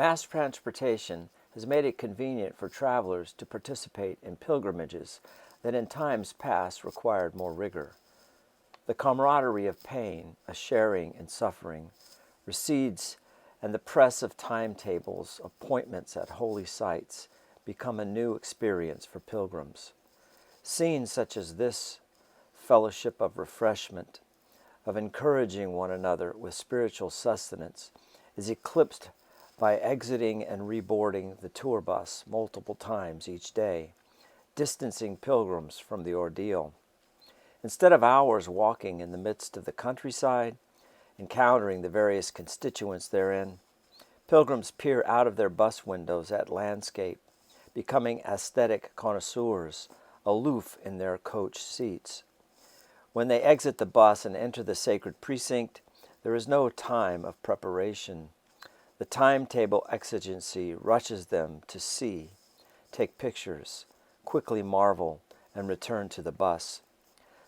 Mass transportation has made it convenient for travelers to participate in pilgrimages that in times past required more rigor. The camaraderie of pain, a sharing in suffering, recedes, and the press of timetables, appointments at holy sites, become a new experience for pilgrims. Scenes such as this, fellowship of refreshment, of encouraging one another with spiritual sustenance, is eclipsed by exiting and reboarding the tour bus multiple times each day, distancing pilgrims from the ordeal. Instead of hours walking in the midst of the countryside, encountering the various constituents therein, pilgrims peer out of their bus windows at landscape, becoming aesthetic connoisseurs, aloof in their coach seats. When they exit the bus and enter the sacred precinct, there is no time of preparation. The timetable exigency rushes them to see, take pictures, quickly marvel, and return to the bus.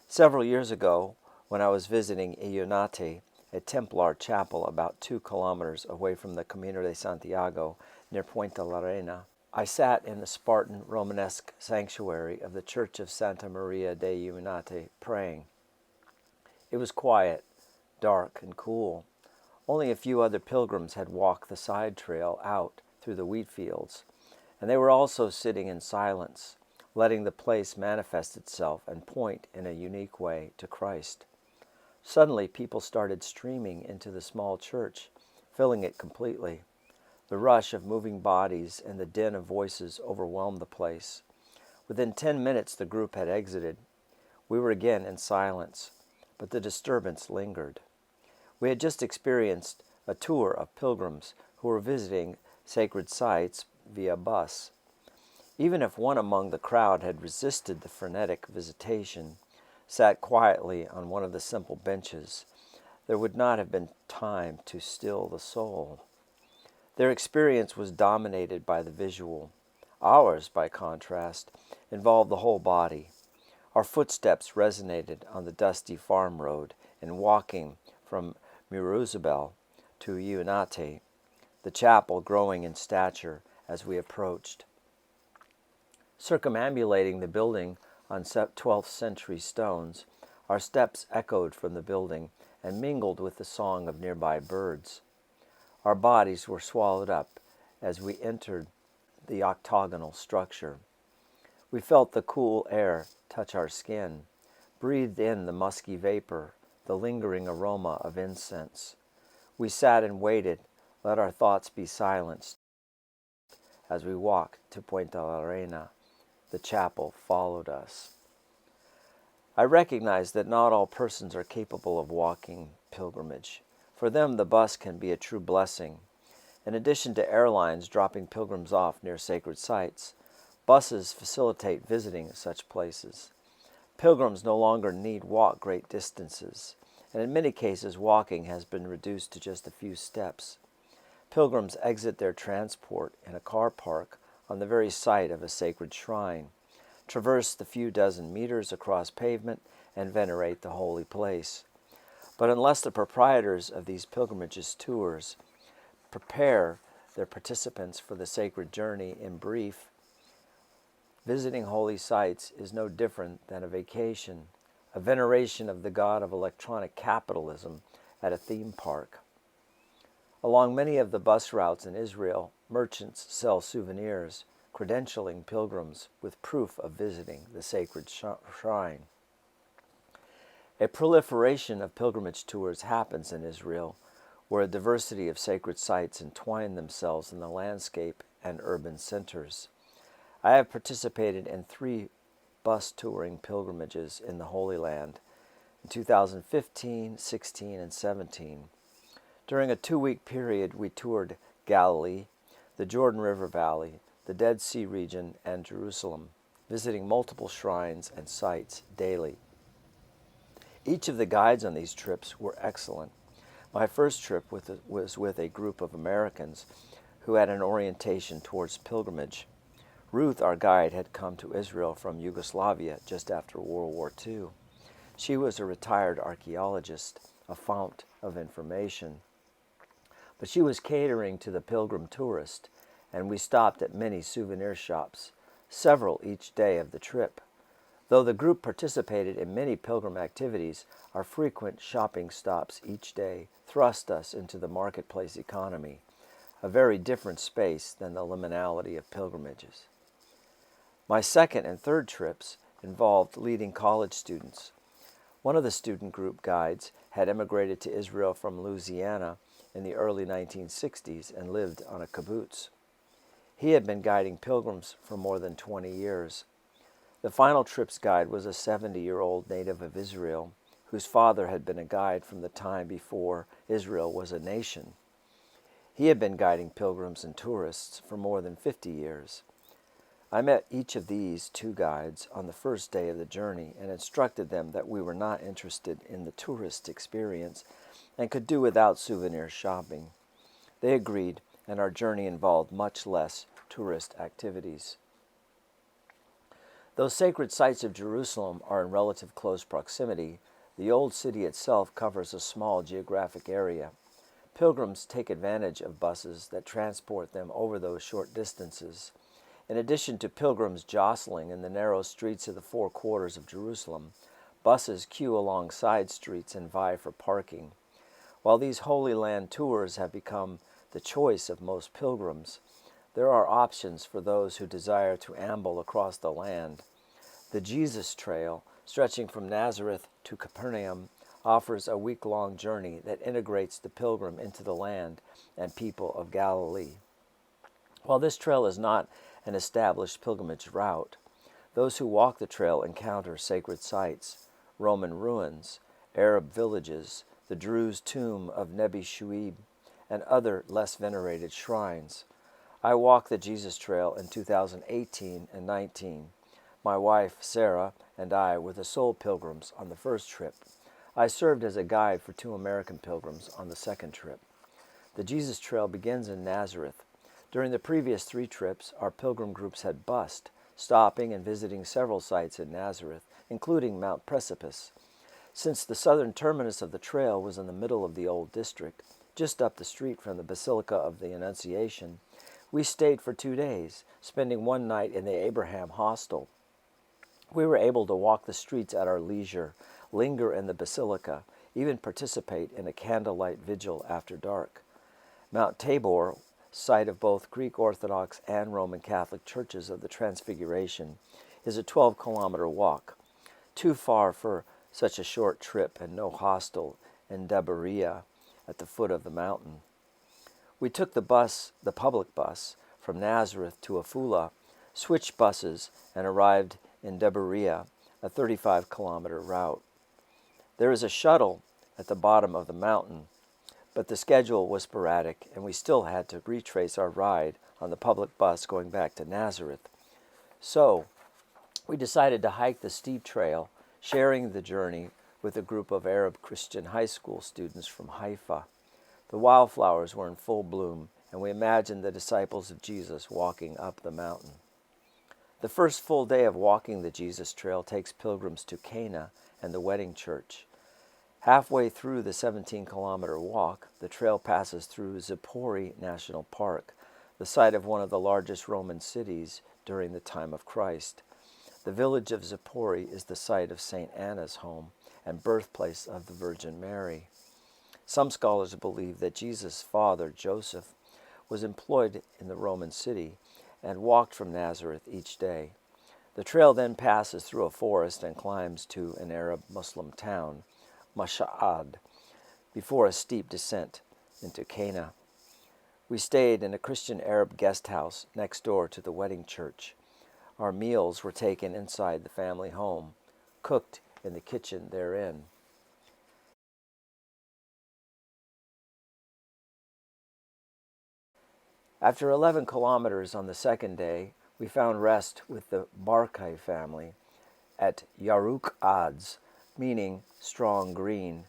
Several years ago, when I was visiting Ionate, a Templar chapel about 2 kilometers away from the Camino de Santiago near Puente la Reina, I sat in the Spartan Romanesque sanctuary of the Church of Santa Maria de Ionate praying. It was quiet, dark, and cool. Only a few other pilgrims had walked the side trail out through the wheat fields, and they were also sitting in silence, letting the place manifest itself and point in a unique way to Christ. Suddenly, people started streaming into the small church, filling it completely. The rush of moving bodies and the din of voices overwhelmed the place. Within 10 minutes, the group had exited. We were again in silence, but the disturbance lingered. We had just experienced a tour of pilgrims who were visiting sacred sites via bus. Even if one among the crowd had resisted the frenetic visitation, sat quietly on one of the simple benches, there would not have been time to still the soul. Their experience was dominated by the visual. Ours, by contrast, involved the whole body. Our footsteps resonated on the dusty farm road in walking from Miruzabel to Ionate, the chapel growing in stature as we approached. Circumambulating the building on 12th century stones, our steps echoed from the building and mingled with the song of nearby birds. Our bodies were swallowed up as we entered the octagonal structure. We felt the cool air touch our skin, breathed in the musky vapor, the lingering aroma of incense. We sat and waited, let our thoughts be silenced. As we walked to Puente la Reina, the chapel followed us. I recognize that not all persons are capable of walking pilgrimage. For them, the bus can be a true blessing. In addition to airlines dropping pilgrims off near sacred sites, buses facilitate visiting such places. Pilgrims no longer need walk great distances, and in many cases walking has been reduced to just a few steps. Pilgrims exit their transport in a car park on the very site of a sacred shrine, traverse the few dozen meters across pavement, and venerate the holy place. But unless the proprietors of these pilgrimages tours prepare their participants for the sacred journey in brief, visiting holy sites is no different than a vacation, a veneration of the god of electronic capitalism at a theme park. Along many of the bus routes in Israel, merchants sell souvenirs, credentialing pilgrims with proof of visiting the sacred shrine. A proliferation of pilgrimage tours happens in Israel, where a diversity of sacred sites entwine themselves in the landscape and urban centers. I have participated in 3 bus touring pilgrimages in the Holy Land in 2015, 16, and 17. During a 2-week period, we toured Galilee, the Jordan River Valley, the Dead Sea region, and Jerusalem, visiting multiple shrines and sites daily. Each of the guides on these trips were excellent. My first trip was with a group of Americans who had an orientation towards pilgrimage. Ruth, our guide, had come to Israel from Yugoslavia just after World War II. She was a retired archaeologist, a fount of information. But she was catering to the pilgrim tourist, and we stopped at many souvenir shops, several each day of the trip. Though the group participated in many pilgrim activities, our frequent shopping stops each day thrust us into the marketplace economy, a very different space than the liminality of pilgrimages. My second and third trips involved leading college students. One of the student group guides had emigrated to Israel from Louisiana in the early 1960s and lived on a kibbutz. He had been guiding pilgrims for more than 20 years. The final trip's guide was a 70-year-old native of Israel, whose father had been a guide from the time before Israel was a nation. He had been guiding pilgrims and tourists for more than 50 years. I met each of these two guides on the first day of the journey and instructed them that we were not interested in the tourist experience and could do without souvenir shopping. They agreed, and our journey involved much less tourist activities. Though sacred sites of Jerusalem are in relative close proximity, the old city itself covers a small geographic area. Pilgrims take advantage of buses that transport them over those short distances. In addition to pilgrims jostling in the narrow streets of the four quarters of Jerusalem, buses queue along side streets and vie for parking. While these Holy Land tours have become the choice of most pilgrims, there are options for those who desire to amble across the land. The Jesus Trail, stretching from Nazareth to Capernaum, offers a week-long journey that integrates the pilgrim into the land and people of Galilee. While this trail is not an established pilgrimage route, those who walk the trail encounter sacred sites, Roman ruins, Arab villages, the Druze tomb of Nebi Shuaib, and other less venerated shrines. I walked the Jesus Trail in 2018 and 19. My wife, Sarah, and I were the sole pilgrims on the first trip. I served as a guide for 2 American pilgrims on the second trip. The Jesus Trail begins in Nazareth. During the previous 3 trips, our pilgrim groups had bussed, stopping and visiting several sites in Nazareth, including Mount Precipice. Since the southern terminus of the trail was in the middle of the Old District, just up the street from the Basilica of the Annunciation, we stayed for 2 days, spending one night in the Abraham Hostel. We were able to walk the streets at our leisure, linger in the Basilica, even participate in a candlelight vigil after dark. Mount Tabor, site of both Greek Orthodox and Roman Catholic churches of the Transfiguration, is a 12-kilometer walk, too far for such a short trip and no hostel in Debaria at the foot of the mountain. We took the public bus, from Nazareth to Afula, switched buses, and arrived in Debaria, a 35-kilometer route. There is a shuttle at the bottom of the mountain, but the schedule was sporadic, and we still had to retrace our ride on the public bus going back to Nazareth. So, we decided to hike the steep trail, sharing the journey with a group of Arab Christian high school students from Haifa. The wildflowers were in full bloom, and we imagined the disciples of Jesus walking up the mountain. The first full day of walking the Jesus Trail takes pilgrims to Cana and the wedding church. Halfway through the 17-kilometer walk, the trail passes through Zippori National Park, the site of one of the largest Roman cities during the time of Christ. The village of Zippori is the site of St. Anna's home and birthplace of the Virgin Mary. Some scholars believe that Jesus' father, Joseph, was employed in the Roman city and walked from Nazareth each day. The trail then passes through a forest and climbs to an Arab Muslim town, Mash'ad, before a steep descent into Cana. We stayed in a Christian Arab guest house next door to the wedding church. Our meals were taken inside the family home, cooked in the kitchen therein. After 11 kilometers on the second day, we found rest with the Barkai family at Yaruk Adz, meaning strong green,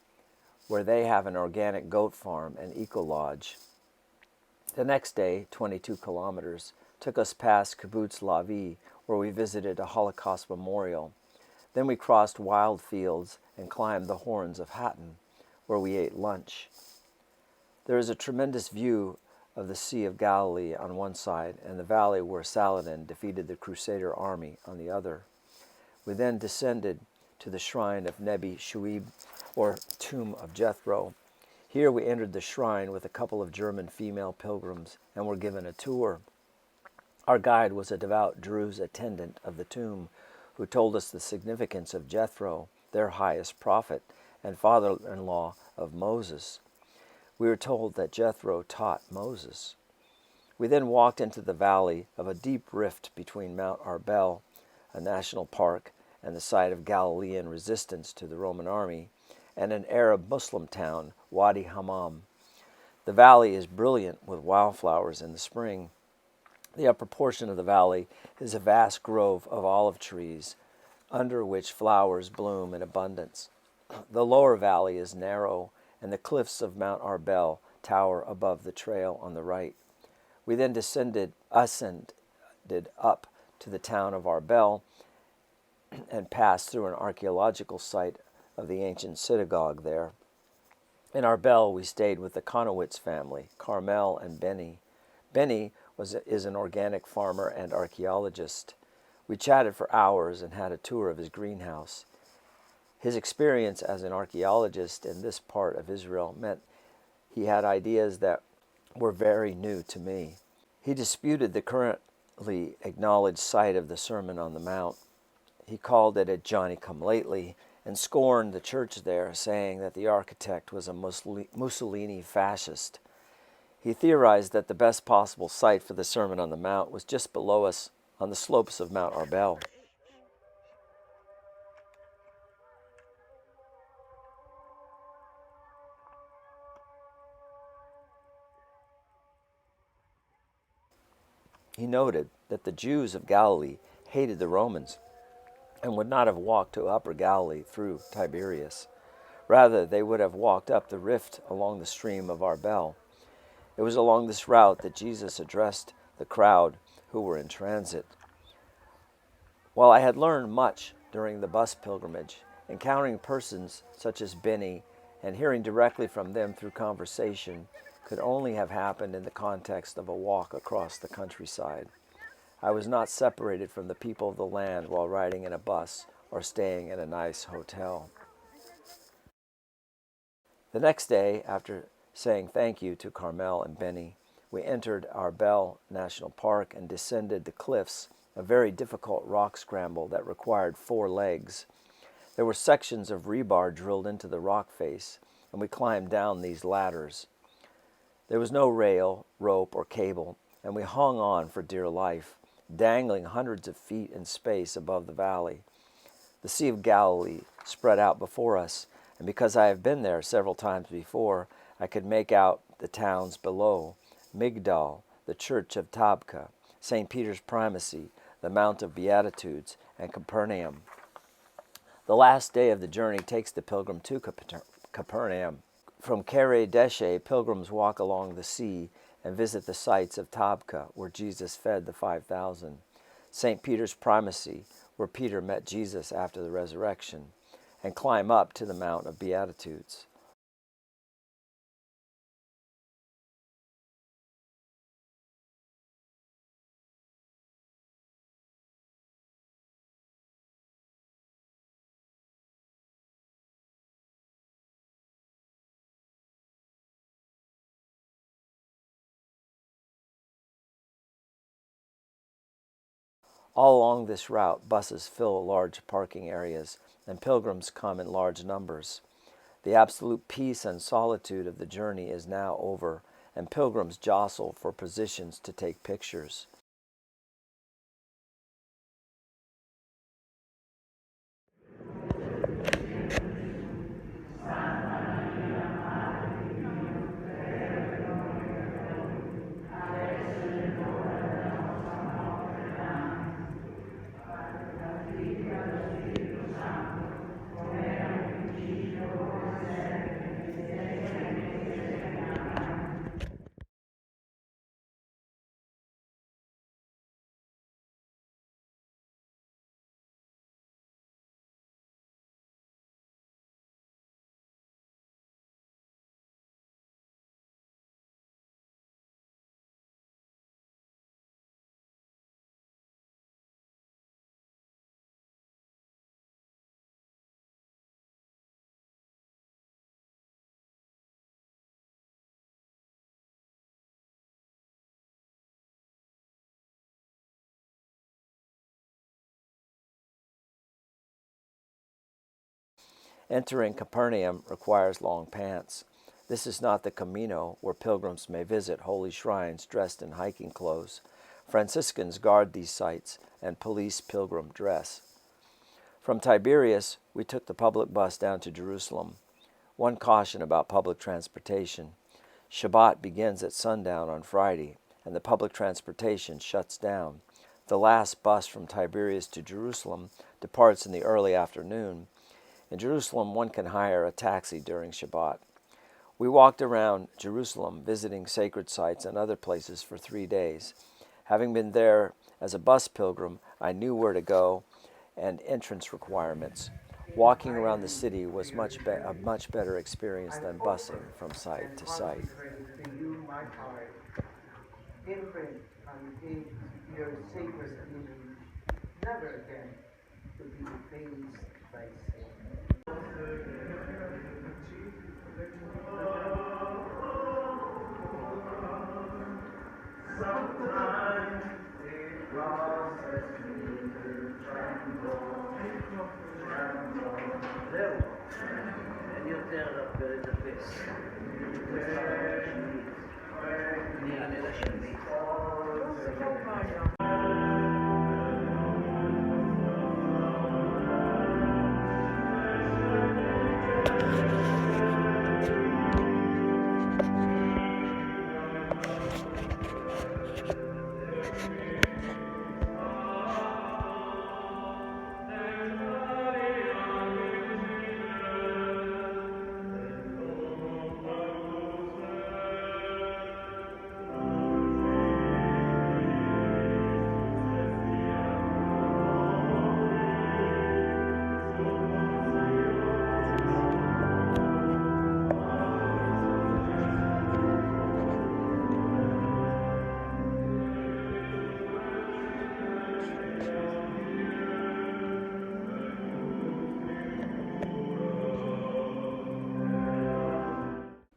where they have an organic goat farm and eco-lodge. The next day, 22 kilometers, took us past Kibbutz Lavi, where we visited a Holocaust memorial. Then we crossed wild fields and climbed the horns of Hattin, where we ate lunch. There is a tremendous view of the Sea of Galilee on one side and the valley where Saladin defeated the Crusader army on the other. We then descended to the shrine of Nebi Shuib, or Tomb of Jethro. Here we entered the shrine with a couple of German female pilgrims and were given a tour. Our guide was a devout Druze attendant of the tomb who told us the significance of Jethro, their highest prophet and father-in-law of Moses. We were told that Jethro taught Moses. We then walked into the valley of a deep rift between Mount Arbel, a national park, and the site of Galilean resistance to the Roman army, and an Arab Muslim town, Wadi Hammam. The valley is brilliant with wildflowers in the spring. The upper portion of the valley is a vast grove of olive trees, under which flowers bloom in abundance. The lower valley is narrow, and the cliffs of Mount Arbel tower above the trail on the right. We then ascended up to the town of Arbel and passed through an archaeological site of the ancient synagogue there. In Arbel, we stayed with the Konowitz family, Carmel and Benny. Benny is an organic farmer and archaeologist. We chatted for hours and had a tour of his greenhouse. His experience as an archaeologist in this part of Israel meant he had ideas that were very new to me. He disputed the currently acknowledged site of the Sermon on the Mount. He called it a Johnny-come-lately and scorned the church there, saying that the architect was a Mussolini fascist. He theorized that the best possible site for the Sermon on the Mount was just below us on the slopes of Mount Arbel. He noted that the Jews of Galilee hated the Romans and would not have walked to Upper Galilee through Tiberias. Rather, they would have walked up the rift along the stream of Arbel. It was along this route that Jesus addressed the crowd who were in transit. While I had learned much during the bus pilgrimage, encountering persons such as Benny and hearing directly from them through conversation could only have happened in the context of a walk across the countryside. I was not separated from the people of the land while riding in a bus or staying in a nice hotel. The next day, after saying thank you to Carmel and Benny, we entered Arbel National Park and descended the cliffs, a very difficult rock scramble that required 4 legs. There were sections of rebar drilled into the rock face, and we climbed down these ladders. There was no rail, rope, or cable, and we hung on for dear life, dangling hundreds of feet in space above the valley. The Sea of Galilee spread out before us, and because I have been there several times before, I could make out the towns below: Migdal, the Church of Tabka, St. Peter's Primacy, the Mount of Beatitudes, and Capernaum. The last day of the journey takes the pilgrim to Capernaum. From Kere Deshe, pilgrims walk along the sea and visit the sites of Tabka, where Jesus fed the 5,000, St. Peter's Primacy, where Peter met Jesus after the resurrection, and climb up to the Mount of Beatitudes. All along this route, buses fill large parking areas, and pilgrims come in large numbers. The absolute peace and solitude of the journey is now over, and pilgrims jostle for positions to take pictures. Entering Capernaum requires long pants. This is not the Camino, where pilgrims may visit holy shrines dressed in hiking clothes. Franciscans guard these sites and police pilgrim dress. From Tiberias, we took the public bus down to Jerusalem. One caution about public transportation: Shabbat begins at sundown on Friday, and the public transportation shuts down. The last bus from Tiberias to Jerusalem departs in the early afternoon. In Jerusalem, one can hire a taxi during Shabbat. We walked around Jerusalem, visiting sacred sites and other places for 3 days. Having been there as a bus pilgrim, I knew where to go and entrance requirements. Walking around the city was a much better experience than busing from site to site. Imprint on your sacred image, never again to be defaced by sin. Sometimes it causes me to זהו, אין יותר הפרק הפס. אני אענה לשני.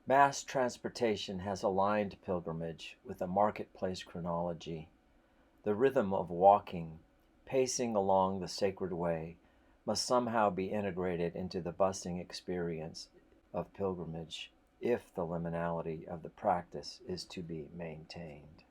Mass transportation has aligned pilgrimage with a marketplace chronology. The rhythm of walking, pacing along the sacred way, must somehow be integrated into the busing experience of pilgrimage if the liminality of the practice is to be maintained.